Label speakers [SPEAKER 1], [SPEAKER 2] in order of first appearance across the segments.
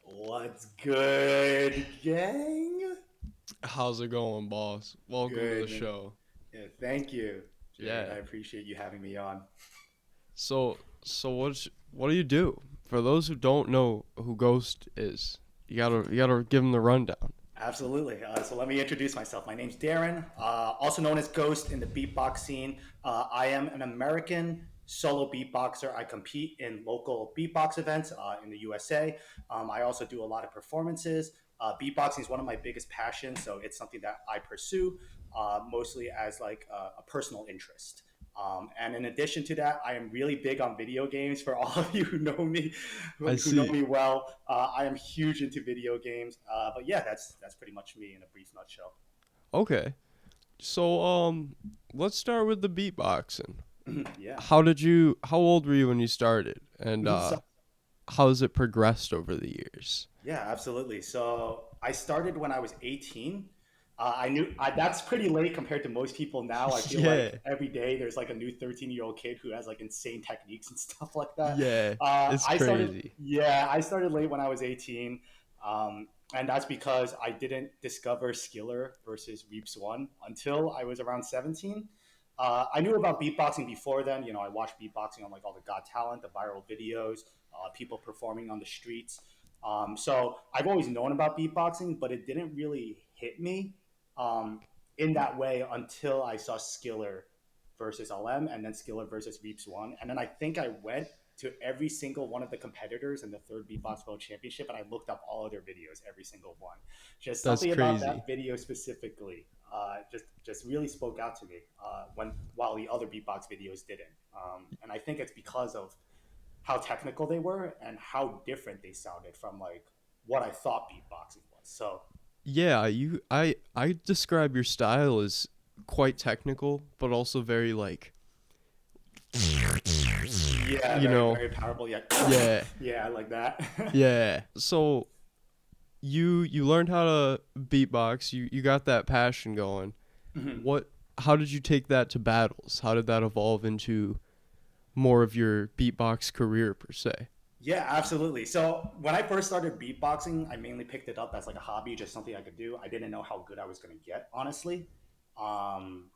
[SPEAKER 1] What's good, gang?
[SPEAKER 2] How's it going, boss? Welcome to the
[SPEAKER 1] Good, man.
[SPEAKER 2] show.
[SPEAKER 1] Yeah, thank you, Jared. I
[SPEAKER 2] Yeah.
[SPEAKER 1] appreciate you having me on.
[SPEAKER 2] So what do you do? For those who don't know who Ghost is, you gotta give them the rundown.
[SPEAKER 1] Absolutely. So let me introduce myself. My name's Darren, also known as Ghost in the beatbox scene. I am an American solo beatboxer. I compete in local beatbox events in the USA. I also do a lot of performances. Beatboxing is one of my biggest passions, so it's something that I pursue mostly as like a personal interest. And in addition to that, I am really big on video games. For all of you who know me,
[SPEAKER 2] I
[SPEAKER 1] who know
[SPEAKER 2] see.
[SPEAKER 1] me well, I am huge into video games. But yeah, that's pretty much me in a brief nutshell.
[SPEAKER 2] Okay. So let's start with the beatboxing.
[SPEAKER 1] Yeah.
[SPEAKER 2] How old were you when you started? And
[SPEAKER 1] So
[SPEAKER 2] how has it progressed over the years?
[SPEAKER 1] yeah, absolutely. So I started when I was 18. That's pretty late compared to most people now. I feel like
[SPEAKER 2] Yeah.
[SPEAKER 1] every day there's like a new 13-year-old kid who has like insane techniques and stuff like that.
[SPEAKER 2] Yeah. It's crazy.
[SPEAKER 1] I started late when I was 18. And that's because I didn't discover Skiller versus Reaps One until I was around 17. I knew about beatboxing before then. You know, I watched beatboxing on like all the Got Talent, the viral videos, people performing on the streets. So I've always known about beatboxing, but it didn't really hit me um, in that way until I saw Skiller versus LM and then Skiller versus Reaps One. And then I think I went to every single one of the competitors in the third Beatbox World Championship and I looked up all of their videos, every single one. Just
[SPEAKER 2] That's
[SPEAKER 1] something about
[SPEAKER 2] crazy.
[SPEAKER 1] that video specifically just really spoke out to me when while the other beatbox videos didn't. And I think it's because of how technical they were and how different they sounded from like what I thought beatboxing was. So
[SPEAKER 2] Yeah, I describe your style as quite technical, but also very like
[SPEAKER 1] yeah,
[SPEAKER 2] you
[SPEAKER 1] very
[SPEAKER 2] know,
[SPEAKER 1] very powerful. Yeah,
[SPEAKER 2] yeah,
[SPEAKER 1] yeah, I like that.
[SPEAKER 2] yeah. So you learned how to beatbox. You got that passion going.
[SPEAKER 1] Mhm.
[SPEAKER 2] What? How did you take that to battles? How did that evolve into more of your beatbox career per se?
[SPEAKER 1] Yeah, absolutely. So when I first started beatboxing, I mainly picked it up as like a hobby, just something I could do. I didn't know how good I was going to get, honestly. Um,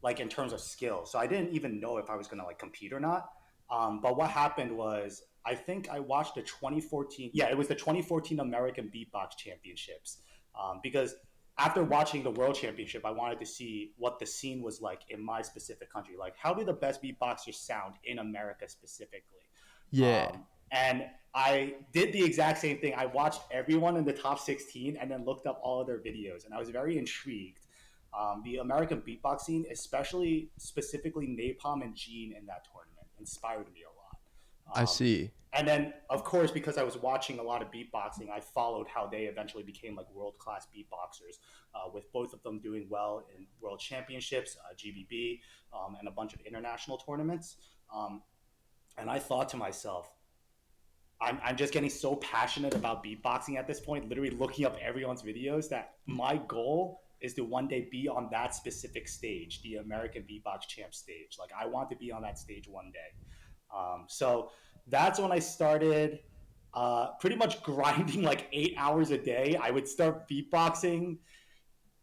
[SPEAKER 1] like in terms of skill. So I didn't even know if I was going to like compete or not. But what happened was I think I watched the 2014. Yeah, it was the 2014 American Beatbox Championships. Because after watching the World Championship, I wanted to see what the scene was like in my specific country. Like, how do the best beatboxers sound in America specifically?
[SPEAKER 2] Yeah,
[SPEAKER 1] And I did the exact same thing. I watched everyone in the top 16 and then looked up all of their videos, and I was very intrigued. The American beatbox scene, especially specifically Napalm and Gene in that tournament, inspired me a
[SPEAKER 2] I
[SPEAKER 1] lot.
[SPEAKER 2] see.
[SPEAKER 1] And then, of course, because I was watching a lot of beatboxing, I followed how they eventually became like world class beatboxers, with both of them doing well in world championships, GBB, and a bunch of international tournaments. Um, and I thought to myself, I'm just getting so passionate about beatboxing at this point, literally looking up everyone's videos, that my goal is to one day be on that specific stage, the American Beatbox Champ stage. Like, I want to be on that stage one day. So that's when I started pretty much grinding like 8 hours a day. I would start beatboxing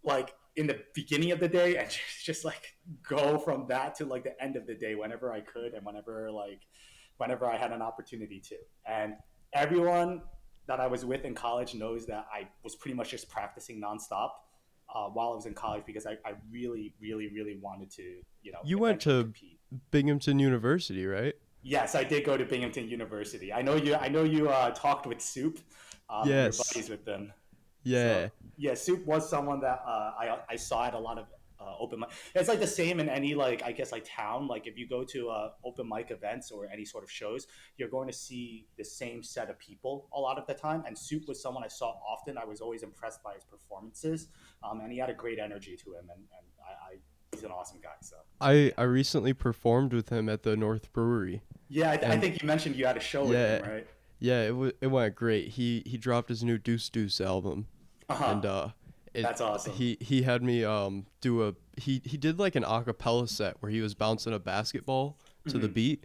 [SPEAKER 1] like in the beginning of the day and just like go from that to like the end of the day whenever I could and whenever I had an opportunity to. And everyone that I was with in college knows that I was pretty much just practicing nonstop while I was in college because I really, really, really wanted to,
[SPEAKER 2] You went
[SPEAKER 1] eventually
[SPEAKER 2] to
[SPEAKER 1] compete.
[SPEAKER 2] Binghamton University, right?
[SPEAKER 1] Yes, I did go to Binghamton University. I know you talked with Soup, and you're
[SPEAKER 2] Yes.
[SPEAKER 1] buddies with them. So
[SPEAKER 2] Yeah.
[SPEAKER 1] yeah, Soup was someone that I saw at a lot of open mic. It's like the same in any like I guess like town. Like if you go to open mic events or any sort of shows, you're going to see the same set of people a lot of the time. And Soup was someone I saw often. I was always impressed by his performances, and he had a great energy to him. And he's an awesome guy. So
[SPEAKER 2] I
[SPEAKER 1] yeah,
[SPEAKER 2] I recently performed with him at the North Brewery,
[SPEAKER 1] yeah. I
[SPEAKER 2] and
[SPEAKER 1] think you mentioned you had a show with him,
[SPEAKER 2] yeah,
[SPEAKER 1] right?
[SPEAKER 2] yeah, it went great. He dropped his new Deuce Deuce album,
[SPEAKER 1] Uh huh.
[SPEAKER 2] and it
[SPEAKER 1] That's awesome.
[SPEAKER 2] he had me he did like an acapella set where he was bouncing a basketball to the
[SPEAKER 1] Mhm.
[SPEAKER 2] beat,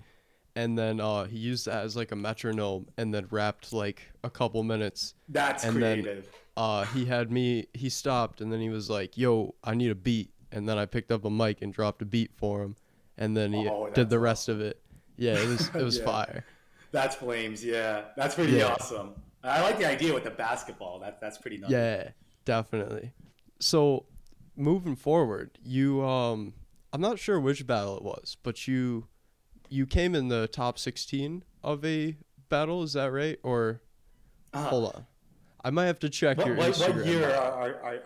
[SPEAKER 2] and then he used that as like a metronome, and then rapped like a couple minutes,
[SPEAKER 1] That's
[SPEAKER 2] and then
[SPEAKER 1] creative.
[SPEAKER 2] he stopped, and then he was like, "Yo, I need a beat," and then I picked up a mic and dropped a beat for him, and then he
[SPEAKER 1] Oh,
[SPEAKER 2] did
[SPEAKER 1] that's
[SPEAKER 2] the rest
[SPEAKER 1] awesome.
[SPEAKER 2] of it. Yeah, it was
[SPEAKER 1] Yeah,
[SPEAKER 2] fire.
[SPEAKER 1] that's flames. Yeah, that's pretty
[SPEAKER 2] Yeah,
[SPEAKER 1] awesome. I like the idea with the basketball. That's pretty nutty.
[SPEAKER 2] yeah, definitely. So moving forward, I'm not sure which battle it was, but you came in the top 16 of a battle, is that right? Or
[SPEAKER 1] Uh,
[SPEAKER 2] hold on. I might have to check your
[SPEAKER 1] what
[SPEAKER 2] Instagram
[SPEAKER 1] year
[SPEAKER 2] bio.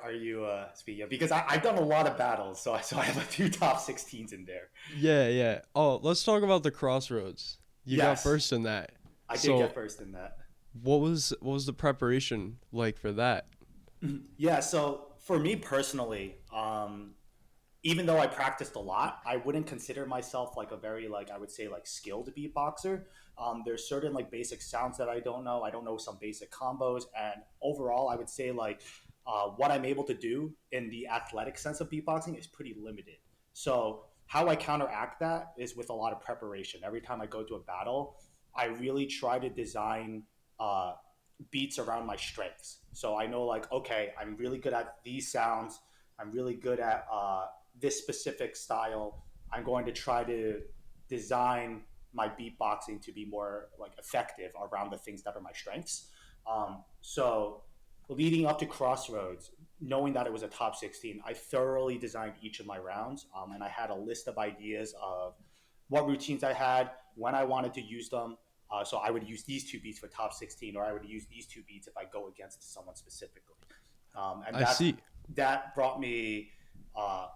[SPEAKER 1] are you speaking of? Because I've done a lot of battles, so I have a few top 16s in there.
[SPEAKER 2] Yeah, yeah. Oh, let's talk about the crossroads. You got
[SPEAKER 1] Yes,
[SPEAKER 2] first in that.
[SPEAKER 1] I did get
[SPEAKER 2] So,
[SPEAKER 1] first in that.
[SPEAKER 2] what was the preparation like for that?
[SPEAKER 1] Yeah, so for me personally, even though I practiced a lot, I wouldn't consider myself like a very like I would say like skilled beatboxer. There's certain like basic sounds that I don't know. I don't know some basic combos, and overall, I would say like what I'm able to do in the athletic sense of beatboxing is pretty limited. So how I counteract that is with a lot of preparation. Every time I go to a battle, I really try to design uh, beats around my strengths. So I know like okay, I'm really good at these sounds. I'm really good at this specific style. I'm going to try to design my beatboxing to be more like effective around the things that are my strengths. So leading up to Crossroads, knowing that it was a top 16, I thoroughly designed each of my rounds, and I had a list of ideas of what routines I had, when I wanted to use them. So I would use these two beats for top 16, or I would use these two beats if I go against someone specifically. And
[SPEAKER 2] I see.
[SPEAKER 1] that brought me uh,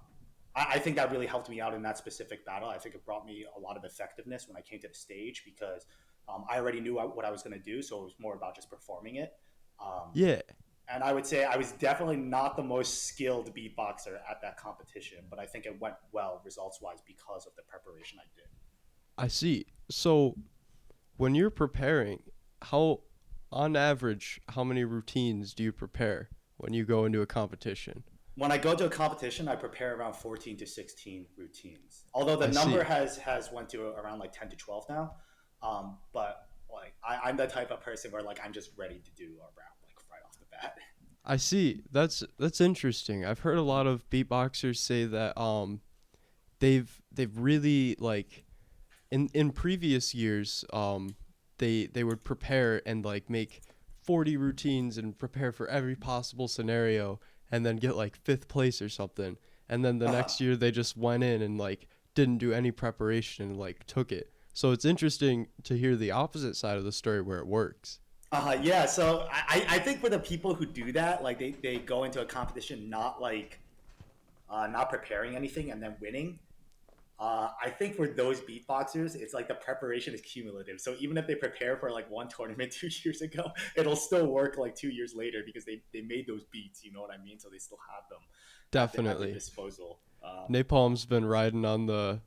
[SPEAKER 1] I think that really helped me out in that specific battle. I think it brought me a lot of effectiveness when I came to the stage because I already knew what I was going to do, so it was more about just performing it. Um,
[SPEAKER 2] Yeah,
[SPEAKER 1] and I would say I was definitely not the most skilled beatboxer at that competition, but I think it went well results wise because of the preparation I did.
[SPEAKER 2] I see. So, when you're preparing, how on average, how many routines do you prepare when you go into a competition?
[SPEAKER 1] When I go to a competition, I prepare around 14 to 16 routines. Although the
[SPEAKER 2] I
[SPEAKER 1] number
[SPEAKER 2] see.
[SPEAKER 1] has went to around like 10 to 12 now. But like I'm the type of person where like I'm just ready to do a round like right off the bat.
[SPEAKER 2] I see. That's interesting. I've heard a lot of beatboxers say that they've really like in previous years they would prepare and like make 40 routines and prepare for every possible scenario and then get like fifth place or something, and then the
[SPEAKER 1] Uh-huh.
[SPEAKER 2] next year they just went in and like didn't do any preparation and like took it. So it's interesting to hear the opposite side of the story where it works.
[SPEAKER 1] Yeah, so I think for the people who do that, like they go into a competition not like not preparing anything and then winning. I think for those beatboxers, it's like the preparation is cumulative. So even if they prepare for like one tournament 2 years ago, it'll still work like 2 years later because they made those beats. You know what I mean? So they still have them at their
[SPEAKER 2] Definitely.
[SPEAKER 1] disposal.
[SPEAKER 2] Napalm's been riding on the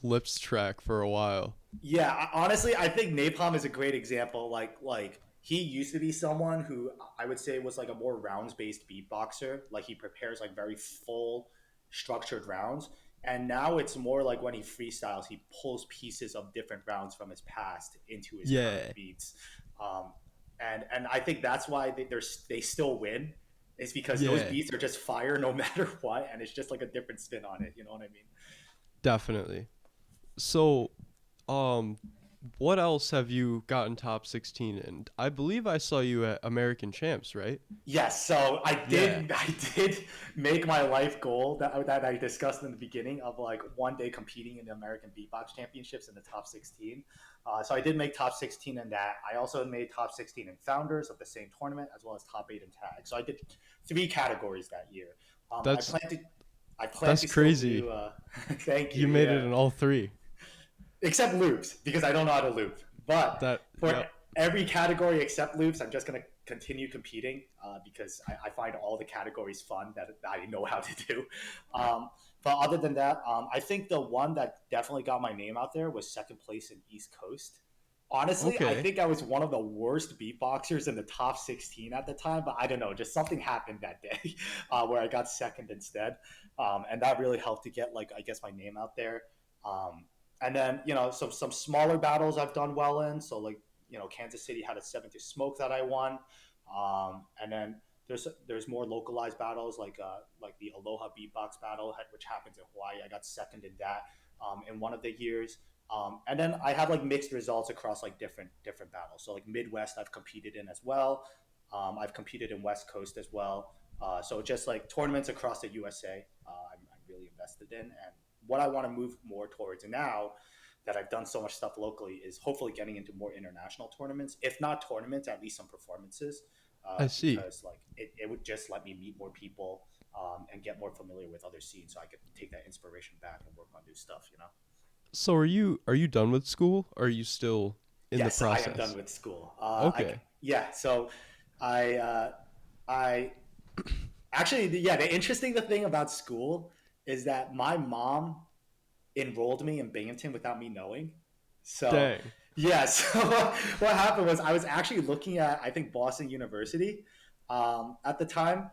[SPEAKER 2] lips track for a while.
[SPEAKER 1] Yeah, honestly, I think Napalm is a great example. Like he used to be someone who I would say was like a more rounds based beatboxer. Like he prepares like very full, structured rounds. And now it's more like when he freestyles, he pulls pieces of different rounds from his past into his current
[SPEAKER 2] Yeah,
[SPEAKER 1] beats. Um, and I think that's why they still win. Is because those
[SPEAKER 2] yeah,
[SPEAKER 1] beats are just fire no matter what, and it's just like a different spin on it. You know what I mean?
[SPEAKER 2] definitely. So, um, what else have you gotten top 16 in? I believe I saw you at American Champs, right?
[SPEAKER 1] Yes, so I
[SPEAKER 2] Yeah.
[SPEAKER 1] did. I did make my life goal that I discussed in the beginning of like one day competing in the American Beatbox Championships in the top 16. So I did make top 16 in that. I also made top 16 in Founders of the same tournament, as well as top 8 in Tag. So I did three categories that year. I
[SPEAKER 2] That's
[SPEAKER 1] plan to. I plan
[SPEAKER 2] that's
[SPEAKER 1] to still
[SPEAKER 2] crazy.
[SPEAKER 1] do. Thank you.
[SPEAKER 2] You made it
[SPEAKER 1] Yeah,
[SPEAKER 2] in all three.
[SPEAKER 1] except loops because I don't know how to loop. But
[SPEAKER 2] That
[SPEAKER 1] for
[SPEAKER 2] yep.
[SPEAKER 1] every category except loops, I'm just gonna continue competing because I find all the categories fun that I know how to do. Um, but other than that, I think the one that definitely got my name out there was second place in East Coast. Honestly, I
[SPEAKER 2] Okay.
[SPEAKER 1] think I was one of the worst beatboxers in the top 16 at the time, but I don't know, just something happened that day where I got second instead. And that really helped to get like I guess my name out there. Um, And then some smaller battles I've done well in. So like Kansas City had a 7 to Smoke that I won, and then there's more localized battles like the Aloha Beatbox battle, which happens in Hawaii. I got second in that in one of the years. And then I have like mixed results across like different battles. So like Midwest, I've competed in as well. I've competed in West Coast as well. So just like tournaments across the USA, I'm really invested in. And what I want to move more towards now that I've done so much stuff locally is hopefully getting into more international tournaments. If not tournaments, at least some performances,
[SPEAKER 2] I see.
[SPEAKER 1] because like it would just let me meet more people and get more familiar with other scenes, so I could take that inspiration back and work on new stuff.
[SPEAKER 2] So are you done with school? Or are you still in the
[SPEAKER 1] Yes, I am done
[SPEAKER 2] process?
[SPEAKER 1] with school.
[SPEAKER 2] Okay.
[SPEAKER 1] Yeah, so I I actually yeah. The interesting thing about school is that my mom enrolled me in Binghamton without me knowing. So
[SPEAKER 2] Dang.
[SPEAKER 1] yeah, so what happened was I was actually looking at I think Boston University at the time,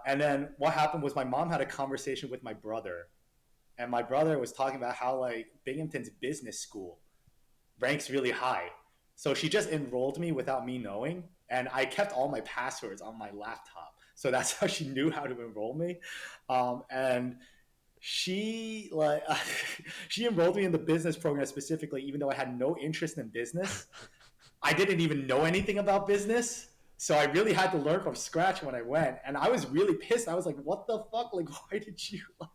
[SPEAKER 1] and then what happened was my mom had a conversation with my brother, and my brother was talking about how like Binghamton's business school ranks really high. So she just enrolled me without me knowing, and I kept all my passwords on my laptop. So that's how she knew how to enroll me, and she like she enrolled me in the business program specifically, even though I had no interest in business. I didn't even know anything about business. So I really had to learn from scratch when I went. And I was really pissed. I was like, what the fuck? Like, why did you like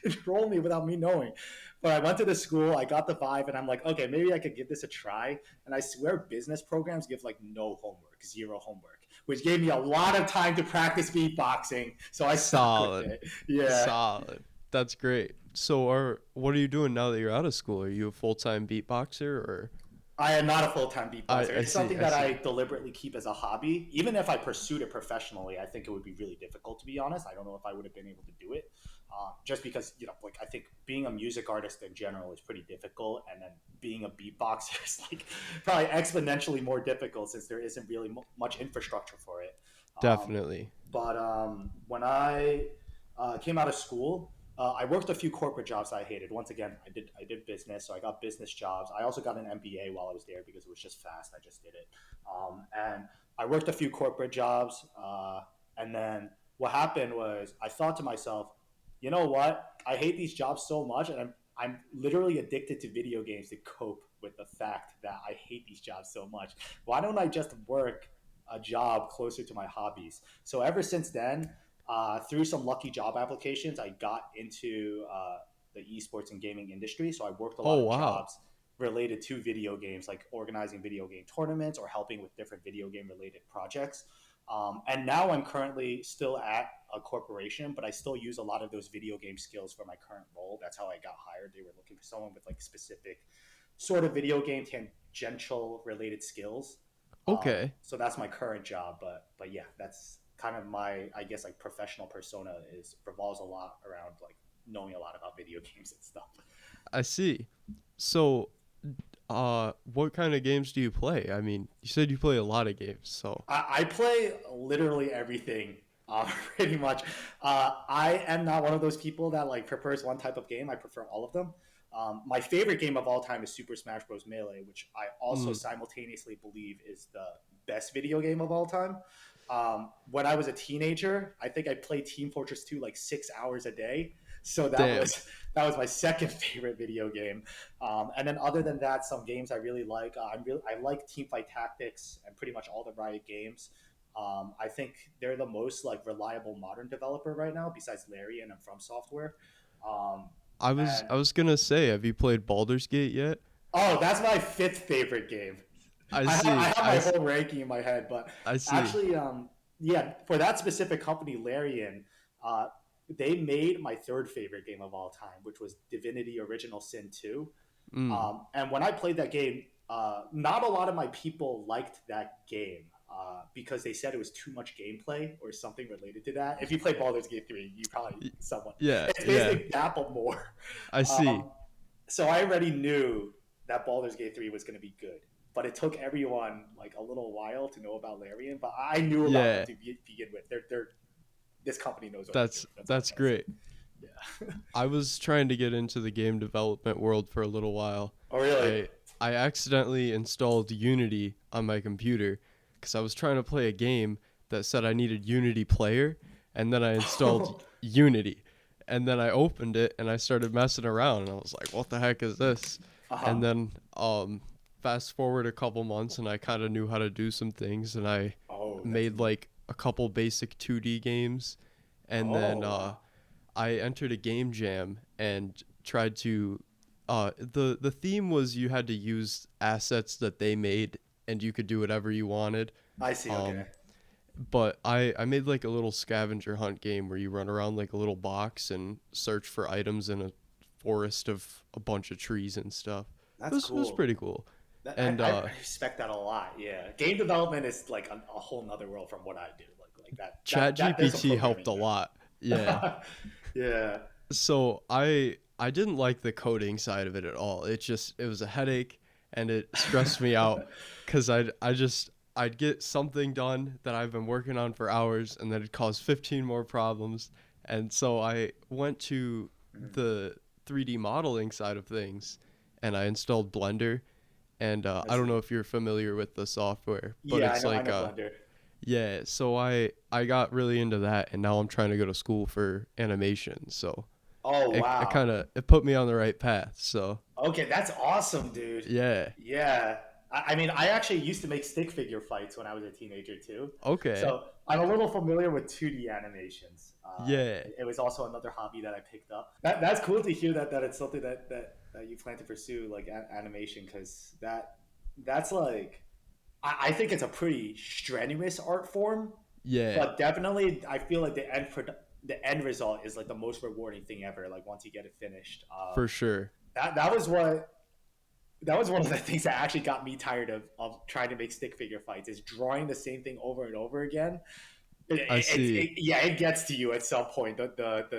[SPEAKER 1] enroll me without me knowing? But I went to the school, I got the vibe, and I'm like, okay, maybe I could give this a try. And I swear business programs give like no homework, zero homework, which gave me a lot of time to practice beatboxing. So I stuck with
[SPEAKER 2] Solid.
[SPEAKER 1] it. Yeah.
[SPEAKER 2] Solid. That's great. So what are you doing now that you're out of school? Are you a full-time beatboxer or
[SPEAKER 1] I am not a full time beatboxer.
[SPEAKER 2] I
[SPEAKER 1] It's
[SPEAKER 2] see.
[SPEAKER 1] something
[SPEAKER 2] I
[SPEAKER 1] that I
[SPEAKER 2] see.
[SPEAKER 1] deliberately keep as a hobby. Even if I pursued it professionally, I think it would be really difficult, to be honest. I don't know if I would have been able to do it. Just because, like, I think being a music artist in general is pretty difficult. And then being a beatboxer is, like, probably exponentially more difficult since there isn't really much infrastructure for it. Um,
[SPEAKER 2] Definitely.
[SPEAKER 1] but when I came out of school, I worked a few corporate jobs I hated. Once again, I did business, so I got business jobs. I also got an MBA while I was there because it was just fast. I just did it, and I worked a few corporate jobs. And then what happened was I thought to myself, you know what? I hate these jobs so much, and I'm literally addicted to video games to cope with the fact that I hate these jobs so much. Why don't I just work a job closer to my hobbies? So ever since then, through some lucky job applications, I got into the esports and gaming industry. So I worked a
[SPEAKER 2] Oh
[SPEAKER 1] lot of
[SPEAKER 2] wow.
[SPEAKER 1] jobs related to video games, like organizing video game tournaments or helping with different video game related projects. And now I'm currently still at a corporation, but I still use a lot of those video game skills for my current role. That's how I got hired. They were looking for someone with like specific sort of video game tangential related skills.
[SPEAKER 2] Okay.
[SPEAKER 1] So that's my current job, but yeah, that's kind of my I guess like professional persona is revolves a lot around like knowing a lot about video games and stuff.
[SPEAKER 2] I see. So what kind of games do you play? I mean, you said you play a lot of games, so
[SPEAKER 1] I play literally everything, pretty much. I am not one of those people that like prefers one type of game. I prefer all of them. My favorite game of all time is Super Smash Bros. Melee, which I also
[SPEAKER 2] mm,
[SPEAKER 1] simultaneously believe is the best video game of all time. When I was a teenager, I think I played Team Fortress 2 like 6 hours a day. So that
[SPEAKER 2] damn.
[SPEAKER 1] was that was my second favorite video game. And then other than that, some games I really like. I like Teamfight Tactics and pretty much all the Riot games. I think they're the most like reliable modern developer right now, besides Larian and From Software. Um,
[SPEAKER 2] I
[SPEAKER 1] and
[SPEAKER 2] was gonna say, have you played Baldur's Gate yet?
[SPEAKER 1] oh, that's my fifth favorite game.
[SPEAKER 2] I
[SPEAKER 1] I
[SPEAKER 2] see.
[SPEAKER 1] have my whole ranking in my head, but
[SPEAKER 2] I see.
[SPEAKER 1] actually, yeah, for that specific company, Larian, uh, they made my third favorite game of all time, which was Divinity: Original Sin 2.
[SPEAKER 2] Mm,
[SPEAKER 1] And when I played that game, not a lot of my people liked that game because they said it was too much gameplay or something related to that. If you play Baldur's Gate 3, you probably
[SPEAKER 2] y-
[SPEAKER 1] somewhat.
[SPEAKER 2] yeah,
[SPEAKER 1] It's
[SPEAKER 2] yeah.
[SPEAKER 1] basically that, but more.
[SPEAKER 2] I see.
[SPEAKER 1] Um, so I already knew that Baldur's Gate 3 was going to be good. But it took everyone like a little while to know about Larian. But I knew about them
[SPEAKER 2] Yeah.
[SPEAKER 1] to begin with. This company knows what they're doing. That's all I
[SPEAKER 2] That's
[SPEAKER 1] gotta say.
[SPEAKER 2] great.
[SPEAKER 1] Yeah.
[SPEAKER 2] I was trying to get into the game development world for a little while.
[SPEAKER 1] Oh, really?
[SPEAKER 2] I I accidentally installed Unity on my computer because I was trying to play a game that said I needed Unity Player, and then I installed Unity, and then I opened it and I started messing around, and I was like, "What the heck is this?"
[SPEAKER 1] Uh-huh.
[SPEAKER 2] And then fast forward a couple months, and I kind of knew how to do some things, and I
[SPEAKER 1] Oh, that's
[SPEAKER 2] made
[SPEAKER 1] neat.
[SPEAKER 2] like a couple basic 2D games, and then
[SPEAKER 1] Oh, wow.
[SPEAKER 2] I entered a game jam and tried to the theme was you had to use assets that they made and you could do whatever you wanted.
[SPEAKER 1] I see. Okay.
[SPEAKER 2] Um but I made like a little scavenger hunt game where you run around like a little box and search for items in a forest of a bunch of trees and stuff.
[SPEAKER 1] That's
[SPEAKER 2] It was
[SPEAKER 1] cool.
[SPEAKER 2] pretty cool.
[SPEAKER 1] That
[SPEAKER 2] And
[SPEAKER 1] I respect that a lot. Yeah, game development is like a whole nother world from what I do. Like that there's a
[SPEAKER 2] ChatGPT helped
[SPEAKER 1] programming
[SPEAKER 2] a lot. Yeah.
[SPEAKER 1] there. Yeah.
[SPEAKER 2] So I didn't like the coding side of it at all. It was a headache and it stressed me out because I'd get something done that I've been working on for hours and then it'd cause 15 more problems. And so I went to
[SPEAKER 1] Mhm.
[SPEAKER 2] the 3D modeling side of things and I installed Blender. And
[SPEAKER 1] I
[SPEAKER 2] I don't know
[SPEAKER 1] see.
[SPEAKER 2] if you're familiar with the software, but
[SPEAKER 1] Yeah,
[SPEAKER 2] it's
[SPEAKER 1] I
[SPEAKER 2] like
[SPEAKER 1] know Blender.
[SPEAKER 2] yeah. So I got really into that, and now I'm trying to go to school for animation. So
[SPEAKER 1] Oh,
[SPEAKER 2] it
[SPEAKER 1] wow.
[SPEAKER 2] kind of it put me on the right path. So
[SPEAKER 1] Okay, that's awesome, dude.
[SPEAKER 2] yeah,
[SPEAKER 1] Yeah. I mean, I actually used to make stick figure fights when I was a teenager too.
[SPEAKER 2] okay,
[SPEAKER 1] So I'm a little familiar with 2D animations.
[SPEAKER 2] yeah,
[SPEAKER 1] It was also another hobby that I picked up. That's cool to hear that it's something that you plan to pursue, like animation, because that's like, I think it's a pretty strenuous art form,
[SPEAKER 2] yeah,
[SPEAKER 1] but definitely I feel like the end result is like the most rewarding thing ever. Like once you get it finished,
[SPEAKER 2] for sure.
[SPEAKER 1] that was one of the things that actually got me tired of trying to make stick figure fights is drawing the same thing over and over again.
[SPEAKER 2] I see.
[SPEAKER 1] Yeah, it gets to you at some point. The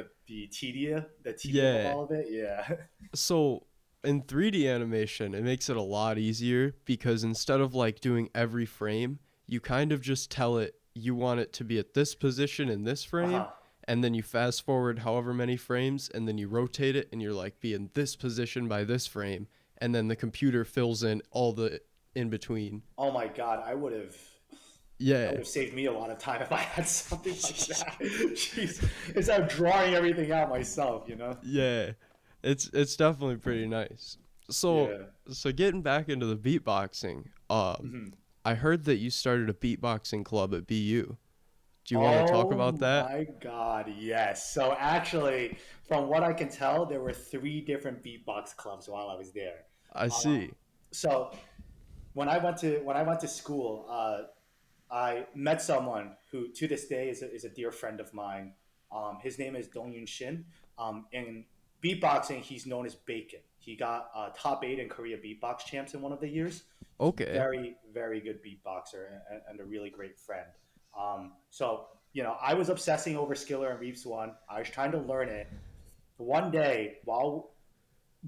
[SPEAKER 1] tedium of
[SPEAKER 2] Yeah.
[SPEAKER 1] all of it. Yeah.
[SPEAKER 2] So in 3D animation, it makes it a lot easier because instead of like doing every frame, you kind of just tell it you want it to be at this position in this
[SPEAKER 1] Uh
[SPEAKER 2] frame,
[SPEAKER 1] huh.
[SPEAKER 2] and then you fast forward however many frames, and then you rotate it, and you're like, be in this position by this frame, and then the computer fills in all the in between.
[SPEAKER 1] Oh my god, that would
[SPEAKER 2] Yeah.
[SPEAKER 1] have saved me a lot of time if I had something like that. Jeez, instead of drawing everything out myself, you know.
[SPEAKER 2] Yeah. It's definitely pretty nice. So
[SPEAKER 1] Yeah.
[SPEAKER 2] so getting back into the beatboxing,
[SPEAKER 1] Mhm.
[SPEAKER 2] I heard that you started a beatboxing club at BU. Do you want to talk
[SPEAKER 1] Oh
[SPEAKER 2] about that?
[SPEAKER 1] my God, yes. So actually, from what I can tell, there were three different beatbox clubs while I was there.
[SPEAKER 2] I
[SPEAKER 1] Um,
[SPEAKER 2] see.
[SPEAKER 1] so when I went to school, I met someone who to this day is a dear friend of mine. His name is Dong Yun Shin. In beatboxing, he's known as Bacon. He got top eight in Korea beatbox champs in one of the years.
[SPEAKER 2] Okay.
[SPEAKER 1] Very, very good beatboxer and a really great friend. So, I was obsessing over Skiller and Reeves One. I was trying to learn it. One day, while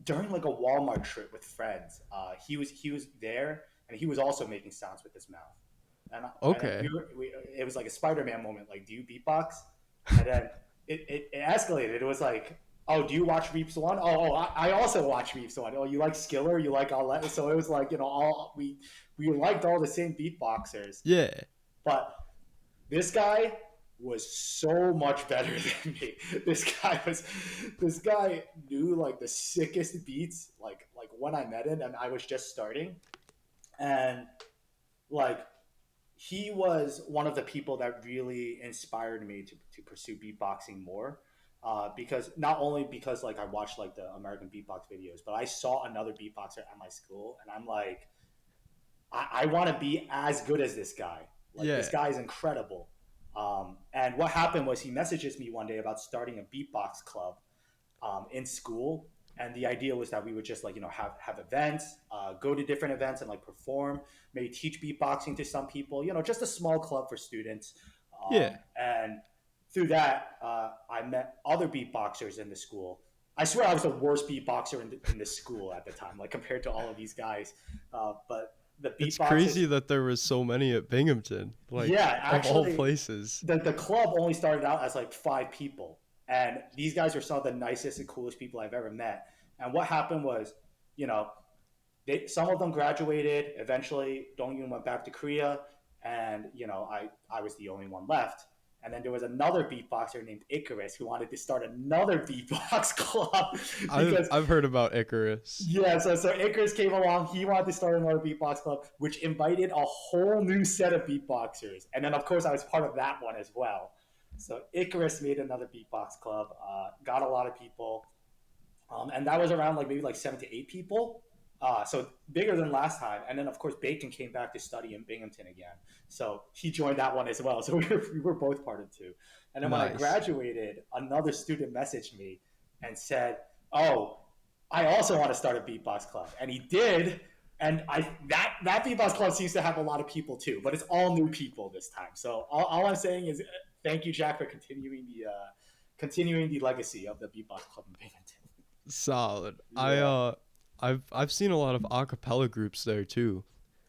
[SPEAKER 1] during like a Walmart trip with friends, he was there and he was also making sounds with his mouth. And then
[SPEAKER 2] Okay.
[SPEAKER 1] it was like a Spider-Man moment. Like, do you beatbox? And then it escalated. It was like, oh, do you watch Reeps One? I also watch Reeps One. Oh, you like Skiller? You like all that? So it was like, all we liked all the same beatboxers,
[SPEAKER 2] Yeah.
[SPEAKER 1] but this guy was so much better than me. This guy knew like the sickest beats, like when I met him and I was just starting, and like he was one of the people that really inspired me to pursue beatboxing more. Because not only because like I watched like the American beatbox videos, but I saw another beatboxer at my school, and I'm like, I want to be as good as this guy. Like this
[SPEAKER 2] Yeah.
[SPEAKER 1] guy is incredible. And what happened was he messages me one day about starting a beatbox club in school, and the idea was that we would just like have events, go to different events and like perform, maybe teach beatboxing to some people, just a small club for students.
[SPEAKER 2] Yeah.
[SPEAKER 1] And through that, I met other beatboxers in the school. I swear I was the worst beatboxer in the school at the time, like compared to all of these guys. But the
[SPEAKER 2] It's
[SPEAKER 1] beatboxers,
[SPEAKER 2] crazy that there was so many at Binghamton, like
[SPEAKER 1] yeah,
[SPEAKER 2] of all
[SPEAKER 1] actually,
[SPEAKER 2] places.
[SPEAKER 1] the club only started out as like five people, And these guys are some of the nicest and coolest people I've ever met. And what happened was, you know, some of them graduated. Eventually, Dongyun went back to Korea, and I was the only one left. And then there was another beatboxer named Icarus who wanted to start another beatbox club
[SPEAKER 2] I've
[SPEAKER 1] because
[SPEAKER 2] I've heard about Icarus.
[SPEAKER 1] yeah, so Icarus came along. He wanted to start another beatbox club, which invited a whole new set of beatboxers. And then, of course, I was part of that one as well. So Icarus made another beatbox club, got a lot of people, and that was around like maybe like 7 to 8 people. So bigger than last time. And then, of course, Bacon came back to study in Binghamton again. So he joined that one as well. So we were both part of two. And then when I
[SPEAKER 2] Nice.
[SPEAKER 1] graduated, another student messaged me and said, "Oh, I also want to start a beatbox club," and he did. And that beatbox club seems to have a lot of people too, but it's all new people this time. So all I'm saying is thank you, Jack, for continuing the legacy of the beatbox club in Binghamton.
[SPEAKER 2] Solid.
[SPEAKER 1] Yeah.
[SPEAKER 2] I've seen a lot of a cappella groups there too.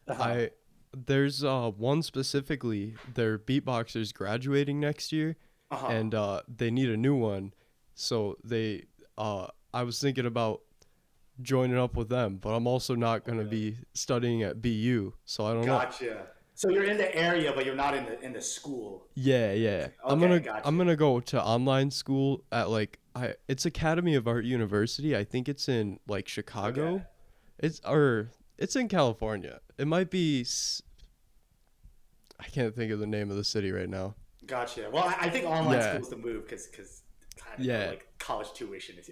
[SPEAKER 1] Uh-huh.
[SPEAKER 2] I There's one specifically, their beatboxers graduating next year,
[SPEAKER 1] Uh-huh.
[SPEAKER 2] and they need a new one. So I was thinking about joining up with them, but I'm also not
[SPEAKER 1] Oh,
[SPEAKER 2] going to
[SPEAKER 1] really?
[SPEAKER 2] be studying at BU, so I don't know.
[SPEAKER 1] Gotcha. So you're in the area, but you're not in the school.
[SPEAKER 2] Yeah, yeah.
[SPEAKER 1] Okay,
[SPEAKER 2] I'm
[SPEAKER 1] gotcha.
[SPEAKER 2] gonna go to online school at like it's Academy of Art University. I think it's in like
[SPEAKER 1] Okay,
[SPEAKER 2] Chicago. It's in California. It might be I can't think of the name of the city right now.
[SPEAKER 1] gotcha. Well, I think online
[SPEAKER 2] Yeah.
[SPEAKER 1] school's the move because kind of
[SPEAKER 2] Yeah,
[SPEAKER 1] like college tuition is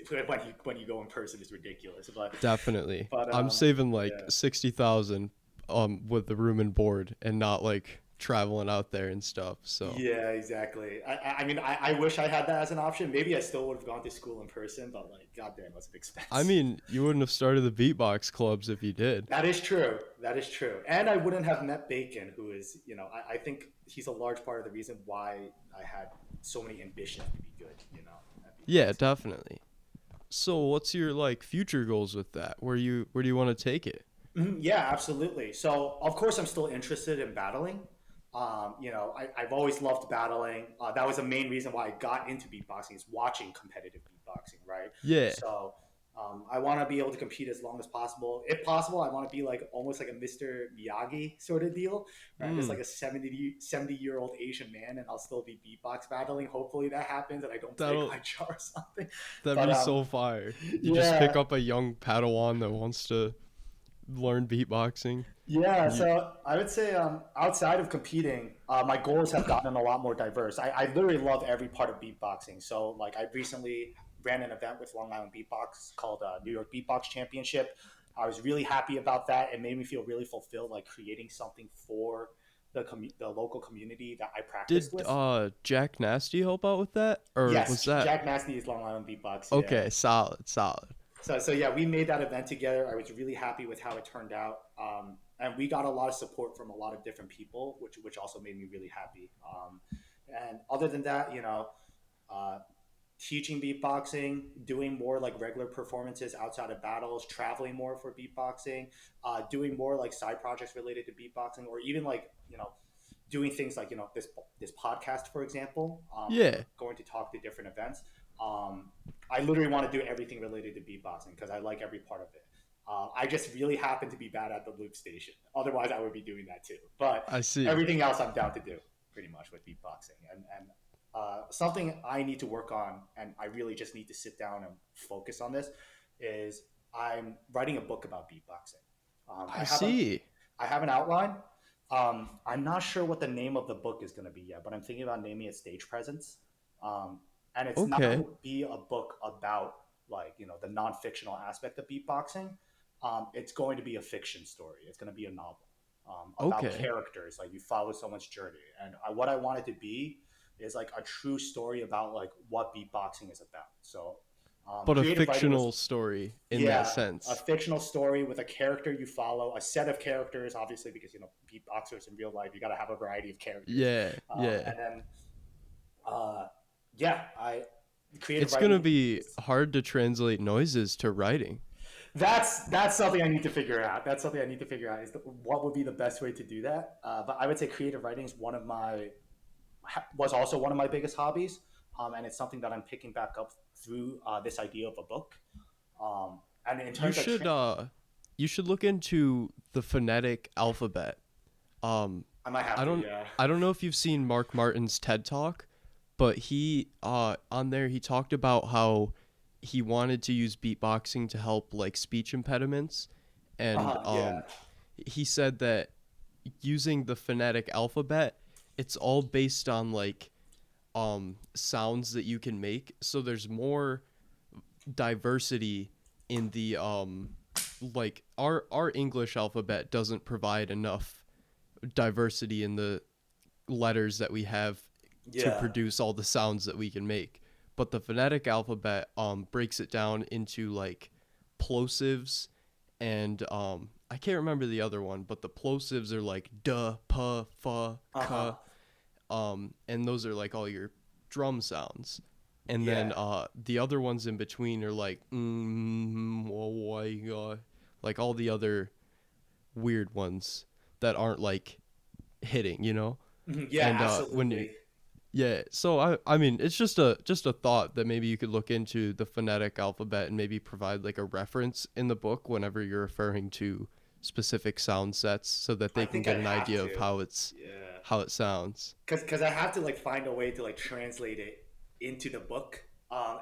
[SPEAKER 1] when you go in person is ridiculous. But
[SPEAKER 2] definitely.
[SPEAKER 1] but
[SPEAKER 2] I'm saving like
[SPEAKER 1] yeah.
[SPEAKER 2] 60,000 with the room and board and not like traveling out there and stuff. So,
[SPEAKER 1] Yeah, exactly. I mean, I wish I had that as an option. Maybe I still would have gone to school in person, but like, goddamn, that's an
[SPEAKER 2] I
[SPEAKER 1] expense.
[SPEAKER 2] mean, you wouldn't have started the beatbox clubs if you did.
[SPEAKER 1] That is true. That is true. And I wouldn't have met Bacon, who is, I think he's a large part of the reason why I had so many ambitions to be good, at
[SPEAKER 2] Yeah,
[SPEAKER 1] beatboxing.
[SPEAKER 2] definitely. So, what's your like future goals with that? Where do you want to take it?
[SPEAKER 1] Mhm. Yeah, absolutely. So, of course, I'm still interested in battling. I've always loved battling. That was the main reason why I got into beatboxing is watching competitive beatboxing, right?
[SPEAKER 2] Yeah.
[SPEAKER 1] So, I want to be able to compete as long as possible. If possible, I want to be like almost like a Mr. Miyagi sort of deal, right? Just like
[SPEAKER 2] Mm,
[SPEAKER 1] a 70-year-old Asian man, and I'll still be beatbox battling. Hopefully that happens and I don't break
[SPEAKER 2] that'll
[SPEAKER 1] my jaw or something.
[SPEAKER 2] that'd
[SPEAKER 1] But
[SPEAKER 2] be so fire. You just pick
[SPEAKER 1] yeah,
[SPEAKER 2] up a young Padawan that wants to learn beatboxing.
[SPEAKER 1] yeah,
[SPEAKER 2] You
[SPEAKER 1] so I would say outside of competing, my goals have gotten a lot more diverse. I literally love every part of beatboxing. So, like, I recently ran an event with Long Island Beatbox called New York Beatbox Championship. I was really happy about that. It made me feel really fulfilled, like creating something for the local community that I practiced
[SPEAKER 2] did
[SPEAKER 1] with.
[SPEAKER 2] Jack Nasty help out with that, or was
[SPEAKER 1] Yes,
[SPEAKER 2] that
[SPEAKER 1] Jack Nasty is Long Island Beatbox. Yeah.
[SPEAKER 2] okay? Solid, solid.
[SPEAKER 1] So yeah, we made that event together. I was really happy with how it turned out, and we got a lot of support from a lot of different people, which also made me really happy. And other than that, uh, teaching beatboxing, doing more like regular performances outside of battles, traveling more for beatboxing, doing more like side projects related to beatboxing, or even like doing things like this podcast, for example,
[SPEAKER 2] Yeah,
[SPEAKER 1] going to talk to different events. I literally want to do everything related to beatboxing because I like every part of it. I just really happen to be bad at the loop station. Otherwise, I would be doing that too. But
[SPEAKER 2] I see.
[SPEAKER 1] everything else, I'm down to do pretty much with beatboxing. And something I need to work on, and I really just need to sit down and focus on this, is I'm writing a book about beatboxing. Um,
[SPEAKER 2] I
[SPEAKER 1] I have an
[SPEAKER 2] see.
[SPEAKER 1] I have an outline. I'm not sure what the name of the book is going to be yet, but I'm thinking about naming it Stage Presence. Um, and it's not
[SPEAKER 2] Okay,
[SPEAKER 1] going to be a book about like the non-fictional aspect of beatboxing. It's going to be a fiction story. It's going to be a novel about
[SPEAKER 2] okay.
[SPEAKER 1] characters. Like you follow someone's journey, and what I want it to be is like a true story about like what beatboxing is about. So,
[SPEAKER 2] But a
[SPEAKER 1] creative writing was
[SPEAKER 2] fictional story in that
[SPEAKER 1] yeah, a
[SPEAKER 2] sense.
[SPEAKER 1] fictional story with a character you follow, a set of characters, obviously, because beatboxers in real life, you got to have a variety of characters,
[SPEAKER 2] Yeah, yeah.
[SPEAKER 1] and then yeah, I creative
[SPEAKER 2] It's gonna
[SPEAKER 1] writing
[SPEAKER 2] be
[SPEAKER 1] is
[SPEAKER 2] hard to translate noises to writing.
[SPEAKER 1] that's something I need to figure out. That's something I need to figure out is what would be the best way to do that. But I would say creative writing is was also one of my biggest hobbies. and it's something that I'm picking back up through this idea of a book. And in
[SPEAKER 2] You
[SPEAKER 1] terms of
[SPEAKER 2] should you should look into the phonetic alphabet. Um,
[SPEAKER 1] I might have
[SPEAKER 2] I
[SPEAKER 1] to,
[SPEAKER 2] don't
[SPEAKER 1] yeah.
[SPEAKER 2] I don't know if you've seen Mark Martin's TED Talk, but he on there he talked about how he wanted to use beatboxing to help like speech impediments, and
[SPEAKER 1] Yeah.
[SPEAKER 2] he said that using the phonetic alphabet, it's all based on like sounds that you can make. So there's more diversity in the like our English alphabet doesn't provide enough diversity in the letters that we have to
[SPEAKER 1] Yeah.
[SPEAKER 2] produce all the sounds that we can make. But the phonetic alphabet breaks it down into like plosives and I can't remember the other one, but the plosives are like duh, puh, fuh,
[SPEAKER 1] Uh-huh.
[SPEAKER 2] cuh, and those are like all your drum sounds. And then
[SPEAKER 1] Yeah.
[SPEAKER 2] the other ones in between are like like all the other weird ones that aren't like hitting, you know.
[SPEAKER 1] Mhm. Yeah,
[SPEAKER 2] And when you
[SPEAKER 1] absolutely.
[SPEAKER 2] yeah, so I mean it's just a thought that maybe you could look into the phonetic alphabet and maybe provide like a reference in the book whenever you're referring to specific sound sets so that
[SPEAKER 1] I
[SPEAKER 2] they can
[SPEAKER 1] think
[SPEAKER 2] get
[SPEAKER 1] I'd
[SPEAKER 2] an
[SPEAKER 1] have
[SPEAKER 2] idea of
[SPEAKER 1] to. Yeah.
[SPEAKER 2] how it sounds.
[SPEAKER 1] Because I have to like find a way to like translate it into the book.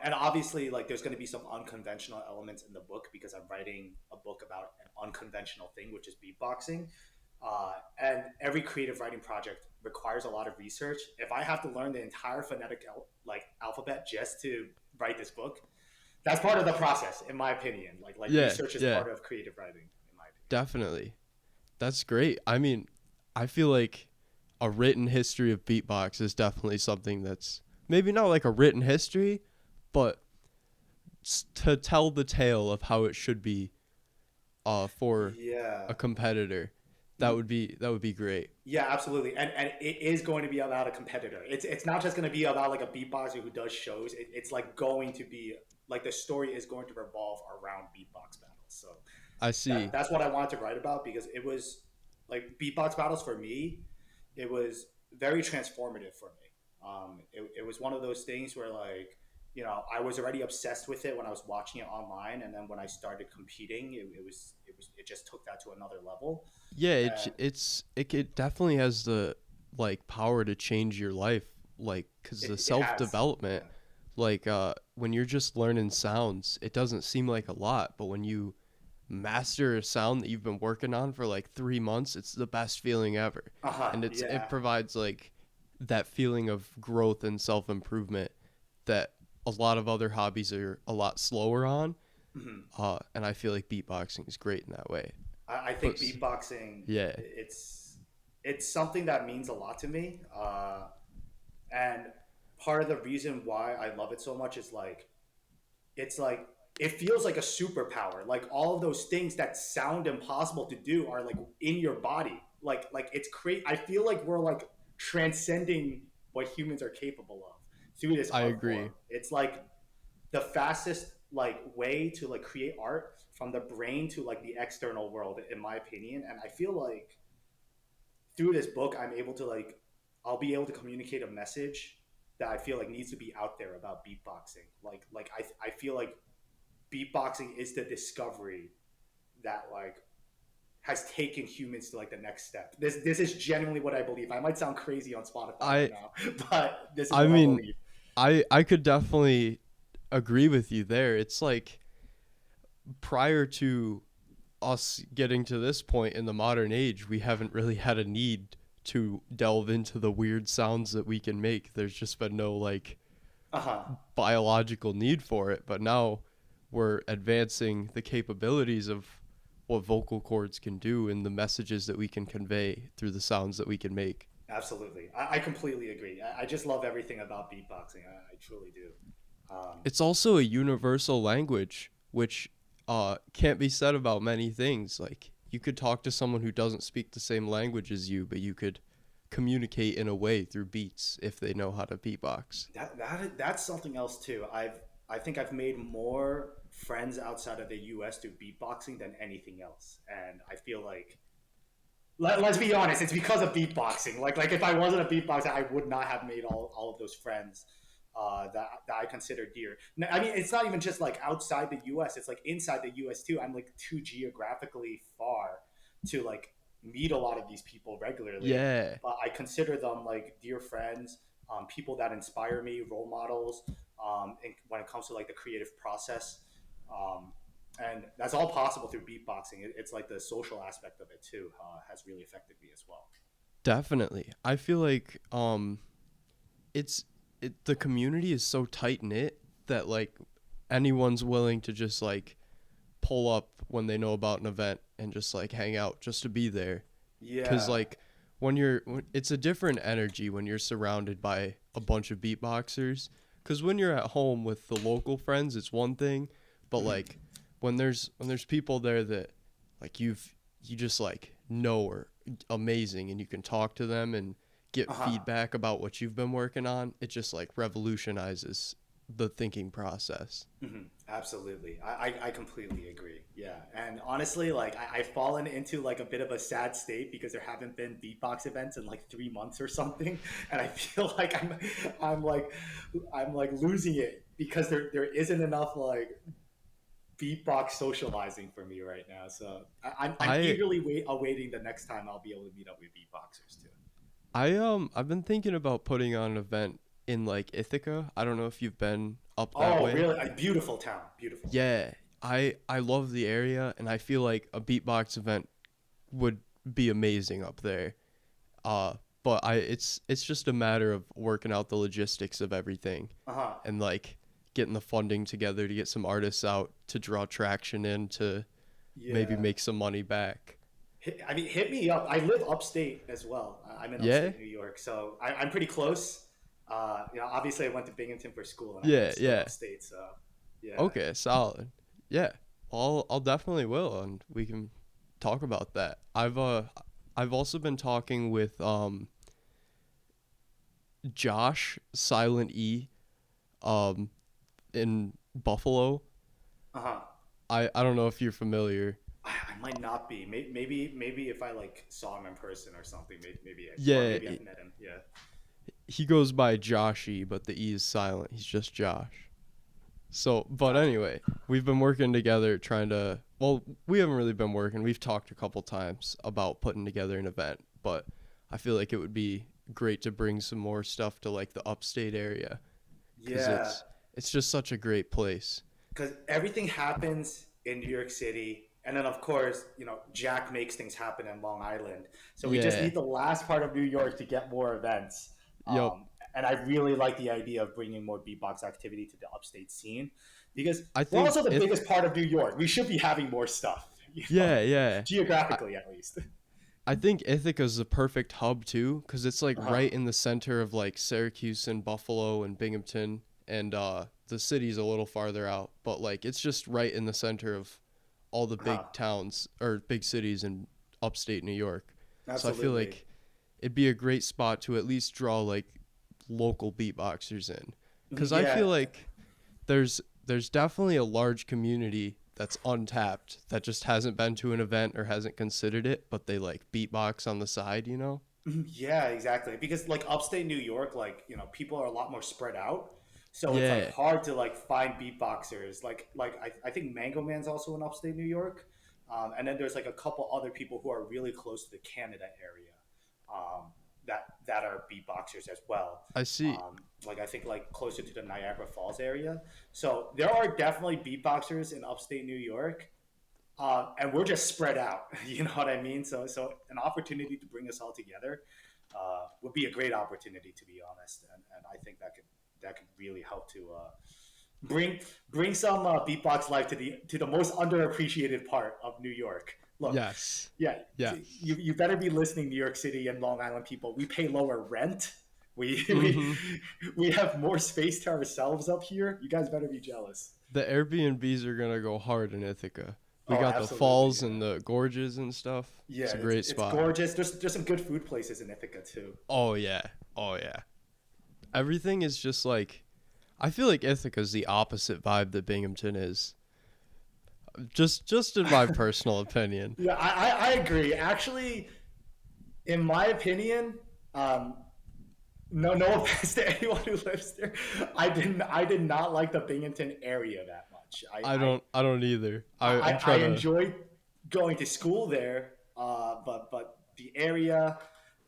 [SPEAKER 1] And obviously, like, there's going to be some unconventional elements in the book because I'm writing a book about an unconventional thing, which is beatboxing. And every creative writing project requires a lot of research. If I have to learn the entire phonetic like alphabet just to write this book, that's part of the process, in my opinion. Like
[SPEAKER 2] Yeah,
[SPEAKER 1] research is
[SPEAKER 2] yeah,
[SPEAKER 1] part of creative writing, in my opinion.
[SPEAKER 2] definitely. That's great. I mean, I feel like a written history of beatbox is definitely something that's maybe not like a written history, but to tell the tale of how it should be for
[SPEAKER 1] Yeah.
[SPEAKER 2] a competitor. That would be great.
[SPEAKER 1] Yeah, absolutely, and it is going to be about a competitor. It's not just going to be about like a beatboxer who does shows. It's like going to be like the story is going to revolve around beatbox battles. So
[SPEAKER 2] I see.
[SPEAKER 1] that's what I wanted to write about because it was like beatbox battles for me. It was very transformative for me. It was one of those things where like I was already obsessed with it when I was watching it online, and then when I started competing, it just took that to another level.
[SPEAKER 2] Yeah,
[SPEAKER 1] And
[SPEAKER 2] it definitely has the like power to change your life, like cuz the
[SPEAKER 1] it has.
[SPEAKER 2] self-development,
[SPEAKER 1] Yeah.
[SPEAKER 2] like when you're just learning sounds, it doesn't seem like a lot, but when you master a sound that you've been working on for like 3 months, it's the best feeling ever.
[SPEAKER 1] Uh-huh.
[SPEAKER 2] And it
[SPEAKER 1] Yeah.
[SPEAKER 2] provides like that feeling of growth and self-improvement that a lot of other hobbies are a lot slower on.
[SPEAKER 1] Mhm.
[SPEAKER 2] And I feel like beatboxing is great in that way.
[SPEAKER 1] I
[SPEAKER 2] But
[SPEAKER 1] think beatboxing
[SPEAKER 2] yeah,
[SPEAKER 1] it's something that means a lot to me. And part of the reason why I love it so much is like it's like it feels like a superpower. Like all of those things that sound impossible to do are like in your body. Like it's crazy. I feel like we're like transcending what humans are capable of through this
[SPEAKER 2] I
[SPEAKER 1] art form.
[SPEAKER 2] agree.
[SPEAKER 1] It's like the fastest like way to like create art from the brain to like the external world, in my opinion. And I feel like through this book I'm able to like I'll be able to communicate a message that I feel like needs to be out there about beatboxing. I feel like beatboxing is the discovery that like has taken humans to like the next step. This is genuinely what I believe. I might sound crazy on Spotify right
[SPEAKER 2] I
[SPEAKER 1] now, but this is
[SPEAKER 2] I
[SPEAKER 1] what I
[SPEAKER 2] mean,
[SPEAKER 1] believe.
[SPEAKER 2] I could definitely agree with you there. It's like prior to us getting to this point in the modern age, we haven't really had a need to delve into the weird sounds that we can make. There's just been no like
[SPEAKER 1] Uh-huh.
[SPEAKER 2] biological need for it, but now we're advancing the capabilities of what vocal cords can do and the messages that we can convey through the sounds that we can make.
[SPEAKER 1] Absolutely. I completely agree. I just love everything about beatboxing. I truly do.
[SPEAKER 2] It's also a universal language, which can't be said about many things. Like you could talk to someone who doesn't speak the same language as you, but you could communicate in a way through beats if they know how to beatbox.
[SPEAKER 1] That's something else too. I think I've made more friends outside of the US through beatboxing than anything else. And I feel like let's be honest, it's because of beatboxing. Like if I wasn't a beatboxer, I would not have made all of those friends. that I consider dear. I mean, it's not even just like outside the U.S. It's like inside the U.S. too. I'm like too geographically far to like meet a lot of these people regularly,
[SPEAKER 2] Yeah.
[SPEAKER 1] but I consider them like dear friends, people that inspire me, role models, when it comes to like the creative process. Um, and that's all possible through beatboxing. It's like the social aspect of it too has really affected me as well.
[SPEAKER 2] Definitely. I feel like it's the community is so tight knit that like anyone's willing to just like pull up when they know about an event and just like hang out just to be there. Cuz
[SPEAKER 1] Yeah.
[SPEAKER 2] like it's a different energy when you're surrounded by a bunch of beatboxers, cuz when you're at home with the local friends it's one thing, but like when there's people there that like you just like know are amazing and you can talk to them and get
[SPEAKER 1] Uh huh.
[SPEAKER 2] feedback about what you've been working on, it just like revolutionizes the thinking process.
[SPEAKER 1] Absolutely. I completely agree. Yeah. And honestly, like I've fallen into like a bit of a sad state because there haven't been beatbox events in like 3 months or something. And I feel like I'm like, I'm like losing it because there isn't enough like beatbox socializing for me right now. So I'm
[SPEAKER 2] I
[SPEAKER 1] eagerly awaiting the next time I'll be able to meet up with beatboxers too.
[SPEAKER 2] I've been thinking about putting on an event in like Ithaca. I don't know if you've been up that
[SPEAKER 1] Oh,
[SPEAKER 2] way.
[SPEAKER 1] really? A beautiful town. Beautiful.
[SPEAKER 2] Yeah, I love the area and I feel like a beatbox event would be amazing up there. Uh but it's just a matter of working out the logistics of everything
[SPEAKER 1] Uh huh.
[SPEAKER 2] and like getting the funding together to get some artists out to draw traction in to maybe
[SPEAKER 1] Yeah.
[SPEAKER 2] make some money back.
[SPEAKER 1] I mean, hit me up. I live upstate as well. I'm in
[SPEAKER 2] Yeah?
[SPEAKER 1] upstate New York, so I'm pretty close. Obviously, I went to Binghamton for school, and I'm
[SPEAKER 2] Yeah,
[SPEAKER 1] still
[SPEAKER 2] yeah.
[SPEAKER 1] upstate. So, yeah,
[SPEAKER 2] Okay, solid. Yeah. I'll definitely will and we can talk about that. I've also been talking with Josh Silent E um in Buffalo.
[SPEAKER 1] uh huh.
[SPEAKER 2] I don't know if you're familiar.
[SPEAKER 1] I might not be. Maybe if I like saw him in person or something, or
[SPEAKER 2] Yeah,
[SPEAKER 1] maybe I've met him. Yeah.
[SPEAKER 2] he goes by Joshy, but the E is silent. He's just Josh. So, but
[SPEAKER 1] Gotcha.
[SPEAKER 2] anyway, we've been working together trying to, well, we haven't really been working. We've talked a couple times about putting together an event, but I feel like it would be great to bring some more stuff to like the upstate area cuz
[SPEAKER 1] Yeah,
[SPEAKER 2] it's just such a great place.
[SPEAKER 1] because everything happens in New York City, and then of course, Jack makes things happen in Long Island. So we just
[SPEAKER 2] Yeah.
[SPEAKER 1] need the last part of New York to get more events.
[SPEAKER 2] Yep.
[SPEAKER 1] And I really like the idea of bringing more beatbox activity to the upstate scene because
[SPEAKER 2] I
[SPEAKER 1] we're
[SPEAKER 2] think
[SPEAKER 1] also the
[SPEAKER 2] if
[SPEAKER 1] biggest part of New York. We should be having more stuff,
[SPEAKER 2] yeah, yeah. I,
[SPEAKER 1] geographically at least.
[SPEAKER 2] I think Ithaca's the perfect hub too cuz it's like
[SPEAKER 1] Uh huh.
[SPEAKER 2] right in the center of like Syracuse and Buffalo and Binghamton and the city's a little farther out, but like it's just right in the center of all the
[SPEAKER 1] Uh huh.
[SPEAKER 2] big towns or big cities in upstate New York. So I feel
[SPEAKER 1] Absolutely.
[SPEAKER 2] like it'd be a great spot to at least draw like local beatboxers in. Cuz I
[SPEAKER 1] Yeah.
[SPEAKER 2] feel like there's definitely a large community that's untapped that just hasn't been to an event or hasn't considered it, but they like beatbox on the side, you know?
[SPEAKER 1] Yeah, exactly. Because like upstate New York, like people are a lot more spread out, so it's like
[SPEAKER 2] Yeah.
[SPEAKER 1] hard to like find beatboxers. I think Mango Man's also in upstate New York, and then there's like a couple other people who are really close to the Canada area, that are beatboxers as well.
[SPEAKER 2] I see.
[SPEAKER 1] Like I think like closer to the Niagara Falls area. So there are definitely beatboxers in upstate New York, and we're just spread out. You know what I mean? So an opportunity to bring us all together would be a great opportunity, to be honest, and I think that could really help to bring bring some beatbox life to the most underappreciated part of New York. Look,
[SPEAKER 2] Yes.
[SPEAKER 1] yeah,
[SPEAKER 2] Yeah.
[SPEAKER 1] you better be listening, New York City and Long Island people. We pay lower rent. We we
[SPEAKER 2] Mhm.
[SPEAKER 1] we have more space to ourselves up here. You guys better be jealous.
[SPEAKER 2] The Airbnbs are going to go hard in Ithaca. We
[SPEAKER 1] Oh,
[SPEAKER 2] got the
[SPEAKER 1] absolutely,
[SPEAKER 2] falls
[SPEAKER 1] yeah.
[SPEAKER 2] and the gorges and stuff.
[SPEAKER 1] Yeah,
[SPEAKER 2] It's a
[SPEAKER 1] it's
[SPEAKER 2] great
[SPEAKER 1] it's
[SPEAKER 2] spot.
[SPEAKER 1] gorgeous. There's some good food places in Ithaca too.
[SPEAKER 2] Oh yeah. Oh yeah. Everything is just like I feel like Ithaca's the opposite vibe that Binghamton is. Just in my personal opinion.
[SPEAKER 1] Yeah, I agree. Actually, in my opinion, um, No, no offense to anyone who lives there. I did not like the Binghamton area that much.
[SPEAKER 2] I don't either. I'm
[SPEAKER 1] I
[SPEAKER 2] trying to.
[SPEAKER 1] enjoyed going to school there, but the area,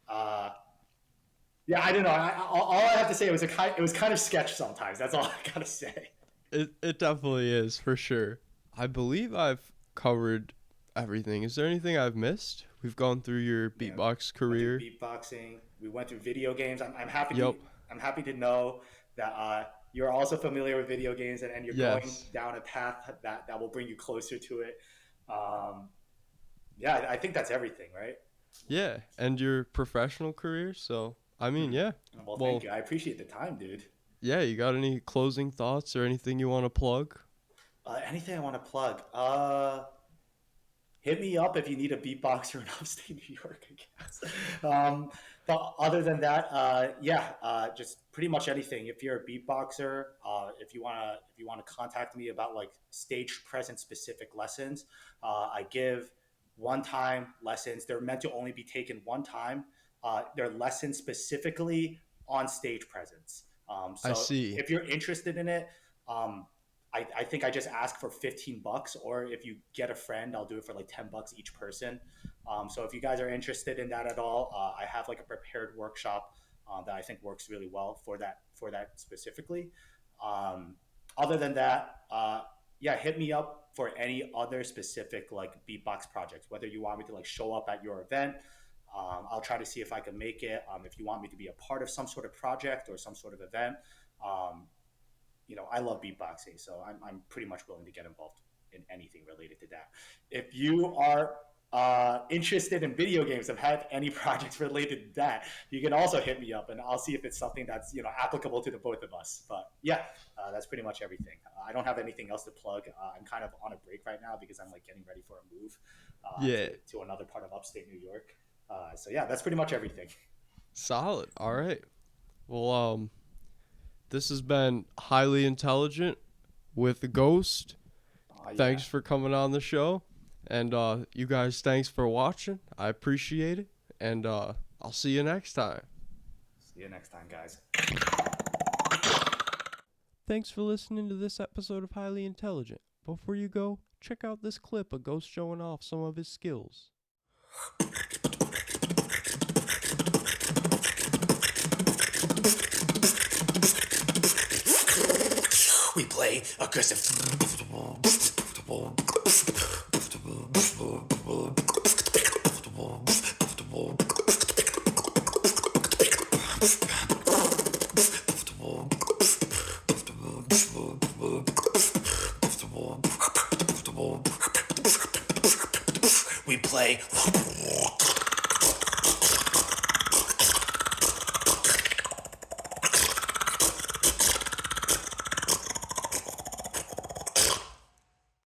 [SPEAKER 1] uh, yeah, I don't know. All I have to say, it was kind of sketch sometimes. That's all I gotta say.
[SPEAKER 2] It definitely is for sure. I believe I've covered everything. Is there anything I've missed? We've gone through your
[SPEAKER 1] Yeah,
[SPEAKER 2] beatbox
[SPEAKER 1] went through
[SPEAKER 2] career.
[SPEAKER 1] beatboxing. We went through video games.
[SPEAKER 2] Yep.
[SPEAKER 1] I'm happy to know that you're also familiar with video games, and you're going
[SPEAKER 2] Yes.
[SPEAKER 1] down a path that will bring you closer to it. Um, yeah, I think that's everything, right?
[SPEAKER 2] Yeah, and your professional career. So I mean,
[SPEAKER 1] Hmm.
[SPEAKER 2] yeah.
[SPEAKER 1] Well, thank
[SPEAKER 2] Well,
[SPEAKER 1] you. I appreciate the time, dude.
[SPEAKER 2] yeah. You got any closing thoughts or anything you want to plug?
[SPEAKER 1] Anything I want to plug? Hit me up if you need a beatboxer in upstate New York, I guess. But other than that, yeah, just pretty much anything. If you're a beatboxer, if you wanna contact me about like stage presence specific lessons, I give one time lessons. They're meant to only be taken one time. They're lessons specifically on stage presence.
[SPEAKER 2] I
[SPEAKER 1] So
[SPEAKER 2] see.
[SPEAKER 1] if you're interested in it, um, I think I just ask for $15, or if you get a friend, I'll do it for like $10 each person. So if you guys are interested in that at all, I have like a prepared workshop that I think works really well for that specifically. Um, Other than that, yeah, hit me up for any other specific like beatbox projects. Whether you want me to like show up at your event, I'll try to see if I can make it. If you want me to be a part of some sort of project or some sort of event, um, I love beatboxing, so I'm pretty much willing to get involved in anything related to that. If you are interested in video games, have had any projects related to that, you can also hit me up, and I'll see if it's something that's applicable to the both of us. But yeah, that's pretty much everything. I don't have anything else to plug. I'm kind of on a break right now because I'm like getting ready for a move
[SPEAKER 2] Yeah.
[SPEAKER 1] to another part of upstate New York. So yeah, that's pretty much everything.
[SPEAKER 2] Solid. All right. Well, this has been highly intelligent with the ghost.
[SPEAKER 1] Yeah.
[SPEAKER 2] Thanks for coming on the show. And you guys, thanks for watching. I appreciate it. And I'll see you next time.
[SPEAKER 1] See you next time, guys.
[SPEAKER 2] Thanks for listening to this episode of Highly Intelligent. Before you go, check out this clip of Ghost showing off some of his skills.
[SPEAKER 3] We play aggressive.